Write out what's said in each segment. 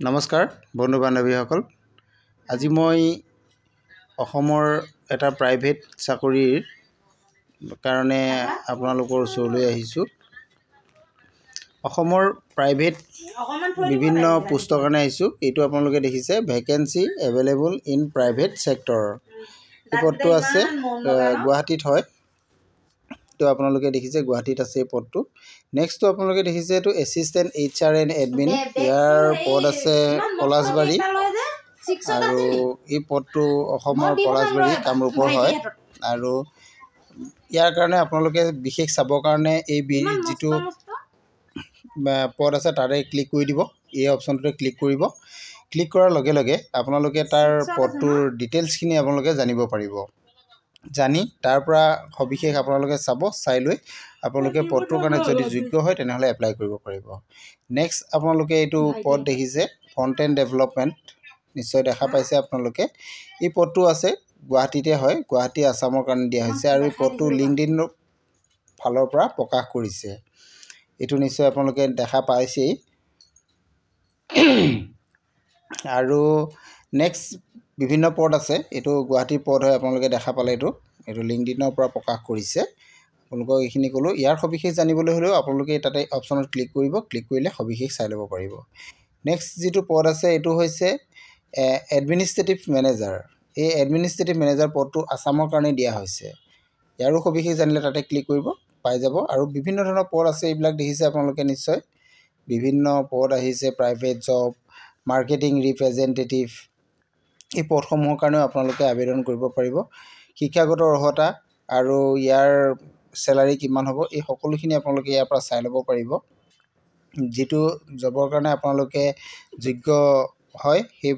নমস্কাৰ বন্ধু বান্ধৱীসকল আজি মই অসমৰ এটা প্ৰাইভেট চাকৰিৰ কাৰণে আপোনালোকৰ ওচৰলৈ আহিছোঁ। অসমৰ প্ৰাইভেট বিভিন্ন পোষ্টৰ কাৰণে আহিছোঁ। এইটো আপোনালোকে দেখিছে ভেকেন্সি এভেইলেবল ইন প্ৰাইভেট চেক্টৰ। এই পদটো আছে গুৱাহাটীত হয়। তো আপোনালোকে দেখিছে গুৱাহাটীত আছে এই পদটো। নেক্সটটো আপোনালোকে দেখিছে এইটো এছিষ্টেণ্ট HR এণ্ড এডমিন। ইয়াৰ পদ আছে পলাশবাৰী আৰু এই পদটো অসমৰ পলাশবাৰী কামৰূপৰ হয়। আৰু ইয়াৰ কাৰণে আপোনালোকে বিশেষ চাবৰ কাৰণে এই যিটো পদ আছে তাতে ক্লিক কৰি দিব। এই অপশ্যনটোতে ক্লিক কৰিব। ক্লিক কৰাৰ লগে লগে আপোনালোকে তাৰ পদটোৰ ডিটেইলছখিনি আপোনালোকে জানিব পাৰিব। জানি তাৰ পৰা সবিশেষ আপোনালোকে চাব, চাই লৈ আপোনালোকে পদটোৰ কাৰণে যদি যোগ্য হয় তেনেহ'লে এপ্লাই কৰিব পাৰিব। নেক্সট আপোনালোকে এইটো পদ দেখিছে ফ্ৰণ্ট এণ্ড ডেভেলপমেণ্ট, নিশ্চয় দেখা পাইছে আপোনালোকে। এই পদটো আছে গুৱাহাটীতে হয়, গুৱাহাটী আছামৰ কাৰণে দিয়া হৈছে আৰু এই পদটো লিংকডইনৰ ফালৰ পৰা প্ৰকাশ কৰিছে। এইটো নিশ্চয় আপোনালোকে দেখা পাইছেই। আৰু নেক্সট বিভিন্ন পদ আছে, এইটো গুৱাহাটীৰ পদ হয়, আপোনালোকে দেখা পালে। এইটো লিংকডইনৰ পৰা প্ৰকাশ কৰিছে। আপোনালোকক এইখিনি ক'লোঁ। ইয়াৰ সবিশেষ জানিবলৈ হ'লেও আপোনালোকে তাতে অপশ্যনত ক্লিক কৰিব। ক্লিক কৰিলে সবিশেষ চাই ল'ব পাৰিব। নেক্সট যিটো পদ আছে এইটো হৈছে এডমিনিষ্ট্ৰেটিভ মেনেজাৰ। এই এডমিনিষ্ট্ৰেটিভ মেনেজাৰ পদটো আছামৰ কাৰণে দিয়া হৈছে। ইয়াৰো সবিশেষ জানিলে তাতে ক্লিক কৰিব, পাই যাব। আৰু বিভিন্ন ধৰণৰ পদ আছে, এইবিলাক দেখিছে আপোনালোকে নিশ্চয়। বিভিন্ন পদ আহিছে, প্ৰাইভেট জব, মাৰ্কেটিং ৰিপ্ৰেজেণ্টেটিভ। এই পদসমূহৰ কাৰণেও আপোনালোকে আবেদন কৰিব পাৰিব। শিক্ষাগত অৰ্হতা আৰু ইয়াৰ চেলাৰী কিমান হ'ব, এই সকলোখিনি আপোনালোকে ইয়াৰ পৰা চাই ল'ব পাৰিব। যিটো জবৰ কাৰণে আপোনালোকে যোগ্য হয় সেই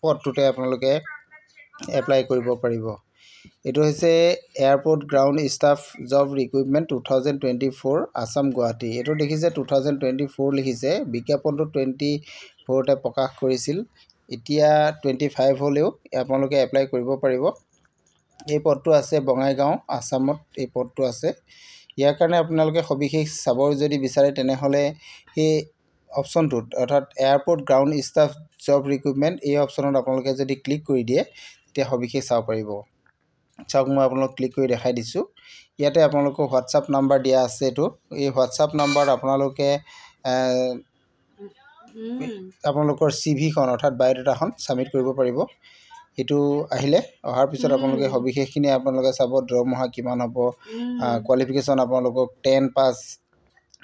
পদটোতে আপোনালোকে এপ্লাই কৰিব পাৰিব। এইটো হৈছে airport ground staff job recruitment 2024 Assam Guwahati. এইটো দেখিছে 2024 লিখিছে। বিজ্ঞাপনটো 24তে প্ৰকাশ কৰিছিল। এতিয়া 25 হ'লেও আপোনালোকে এপ্লাই কৰিব পাৰিব। এই পদটো আছে বঙাইগাঁও আছামত এই পদটো আছে। ইয়াৰ কাৰণে আপোনালোকে সবিশেষ চাব যদি বিচাৰে তেনেহ'লে সেই অপশ্যনটোত অৰ্থাৎ airport ground staff job recruitment এই অপশ্যনত আপোনালোকে যদি ক্লিক কৰি দিয়ে তেতিয়া সবিশেষ চাব পাৰিব। চাওক, মই আপোনালোকক ক্লিক কৰি দেখাই দিছোঁ। ইয়াতে আপোনালোকৰ হোৱাটছআপ নাম্বাৰ দিয়া আছে। এই হোৱাটছআপ নাম্বাৰত আপোনালোকে আপোনালোকৰ CV খন অৰ্থাৎ বায়'ডাটাখন ছাবমিট কৰিব পাৰিব। এইটো আহিলে অহাৰ পিছত আপোনালোকে সবিশেষখিনি আপোনালোকে চাব। দৰমহা কিমান হ'ব, কোৱালিফিকেশ্যন আপোনালোকক 10 পাছ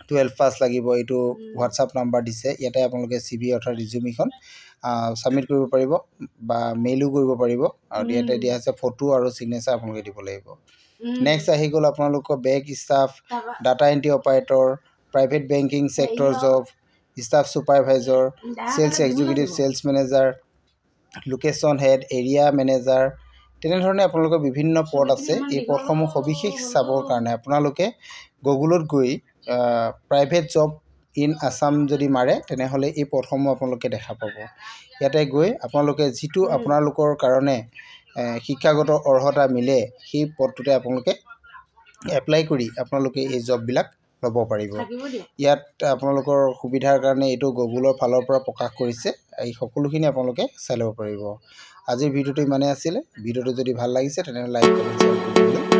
12 পাছ লাগিব। এইটো হোৱাটছআপ নাম্বাৰ দিছে। ইয়াতে আপোনালোকে CV অৰ্থাৎ ৰিজিউমিখন ছাবমিট কৰিব পাৰিব বা মেইলো কৰিব পাৰিব। আৰু ইয়াতে দিয়া আছে ফটো আৰু ছিগনেচাৰ আপোনালোকে দিব লাগিব। নেক্সট আহি গ'ল আপোনালোকৰ bank staff, data entry operator, private banking sector job, staff supervisor, sales executive, sales manager, location head, area manager, তেনেধৰণে আপোনালোকৰ বিভিন্ন পদ আছে। এই পদসমূহ সবিশেষ চাবৰ কাৰণে আপোনালোকে গুগলত গৈ প্ৰাইভেট জব ইন আছাম যদি মাৰে তেনেহ'লে এই পদসমূহ আপোনালোকে দেখা পাব। ইয়াতে গৈ আপোনালোকে যিটো আপোনালোকৰ কাৰণে শিক্ষাগত অৰ্হতা মিলে সেই পদটোতে আপোনালোকে এপ্লাই কৰি আপোনালোকে এই জববিলাক ল'ব পাৰিব। ইয়াত আপোনালোকৰ সুবিধাৰ কাৰণে এইটো গুগলৰ ফালৰ পৰা প্ৰকাশ কৰিছে। এই সকলোখিনি আপোনালোকে চাই ল'ব পাৰিব। আজিৰ ভিডিঅ'টো ইমানেই আছিলে। ভিডিঅ'টো যদি ভাল লাগিছে তেনেহ'লে লাইক, কমেণ্ট, শ্বেয়াৰ কৰি দিবলৈ